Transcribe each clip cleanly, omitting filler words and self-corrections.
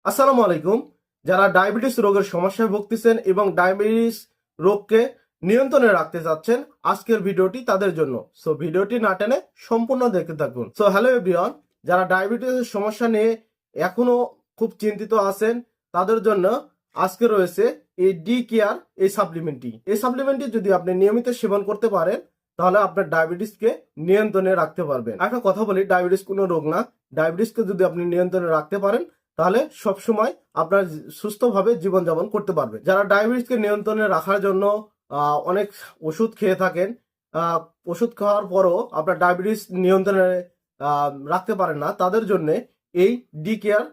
আসসালামু আলাইকুম। যারা ডায়াবেটিস রোগের সমস্যায় ভুগতেছেন এবং ডায়াবেটিস রোগকে নিয়ন্ত্রণে রাখতে চাচ্ছেন, আজকের ভিডিওটি তাদের জন্য। সো ভিডিওটি না টেনে সম্পূর্ণ দেখতে থাকুন। সো হ্যালো এভরিওয়ান, যারা ডায়াবেটিসের সমস্যা নিয়ে এখনো খুব চিন্তিত আছেন, তাদের জন্য আজকে রয়েছে এই ডি কেয়ার এই সাপ্লিমেন্টটি। এই সাপ্লিমেন্টটি যদি আপনি নিয়মিত সেবন করতে পারেন, তাহলে আপনার ডায়াবেটিসকে নিয়ন্ত্রণে রাখতে পারবেন। একটা কথা বলি, ডায়াবেটিস কোনো রোগ না। ডায়াবেটিসকে যদি আপনি নিয়ন্ত্রণে রাখতে পারেন, তাহলে সবসময় আপনার সুস্থভাবে জীবনযাপন করতে পারবে। যারা ডায়াবেটিসকে নিয়ন্ত্রণে রাখার জন্য অনেক ওষুধ খেয়ে থাকেন, ওষুধ খাওয়ার পরও আপনার ডায়াবেটিস নিয়ন্ত্রণে রাখতে পারেন না, তাদের জন্য এই ডি কেয়ার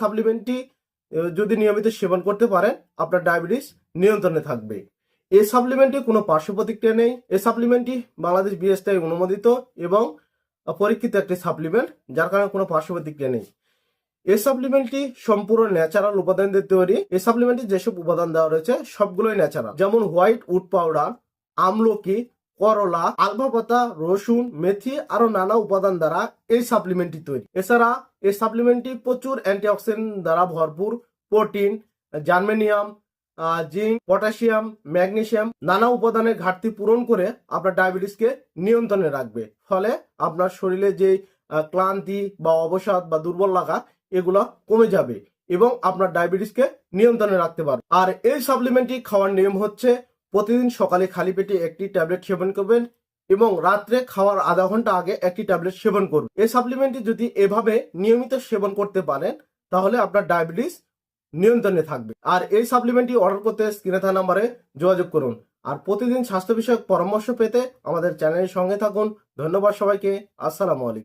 সাপ্লিমেন্টটি যদি নিয়মিত সেবন করতে পারেন, আপনার ডায়াবেটিস নিয়ন্ত্রণে থাকবে। এই সাপ্লিমেন্টে কোনো পার্শ্ব প্রতিক্রিয়া নেই। এই সাপ্লিমেন্টটি বাংলাদেশ বিএসটিআই অনুমোদিত এবং পরীক্ষিত একটি সাপ্লিমেন্ট, যার কারণে কোনো পার্শ্ব প্রতিক্রিয়া নেই। এই সাপ্লিমেন্টটি সম্পূর্ণ ন্যাচারাল উপাদান দিয়ে তৈরি। এই সাপ্লিমেন্টে যেসব উপাদান দেওয়া রয়েছে সবগুলোই ন্যাচারাল, যেমন হোয়াইট উড পাউডার, আমলকি, করলা, আলফা পাতা, রসুন, মেথি আরো নানা উপাদান দ্বারা এই সাপ্লিমেন্টটি তৈরি। এছাড়া এই সাপ্লিমেন্টটি প্রচুর অ্যান্টিঅক্সিডেন্ট দ্বারা ভরপুর। Protein, germanium, zinc, potassium, magnesium নানা উপাদানের ঘাটতি পূরণ করে আপনার ডায়াবেটিসকে নিয়ন্ত্রণে রাখবে। ফলে আপনার শরীরে যে ক্লান্তি বা অবসাদ বা দুর্বল লাগা এগুলো কমে যাবে এবং আপনার ডায়াবেটিসকে নিয়ন্ত্রণে রাখতে পারবে। আর এই সাপ্লিমেন্টটি খাওয়ার নিয়ম হচ্ছে, প্রতিদিন সকালে খালি পেটে একটি ট্যাবলেট সেবন করবেন এবং রাত্রে খাওয়ার আধা ঘন্টা আগে একটি ট্যাবলেট সেবন করুন। এই সাপ্লিমেন্টটি যদি এভাবে নিয়মিত সেবন করতে পারেন, তাহলে আপনার ডায়াবেটিস নিয়ন্ত্রণে থাকবে। আর এই সাপ্লিমেন্টটি অর্ডার করতে স্ক্রিনে থাকা নাম্বারে যোগাযোগ করুন। আর প্রতিদিন স্বাস্থ্য বিষয়ক পরামর্শ পেতে আমাদের চ্যানেলের সঙ্গে থাকুন। ধন্যবাদ সবাইকে। আসসালামু আলাইকুম।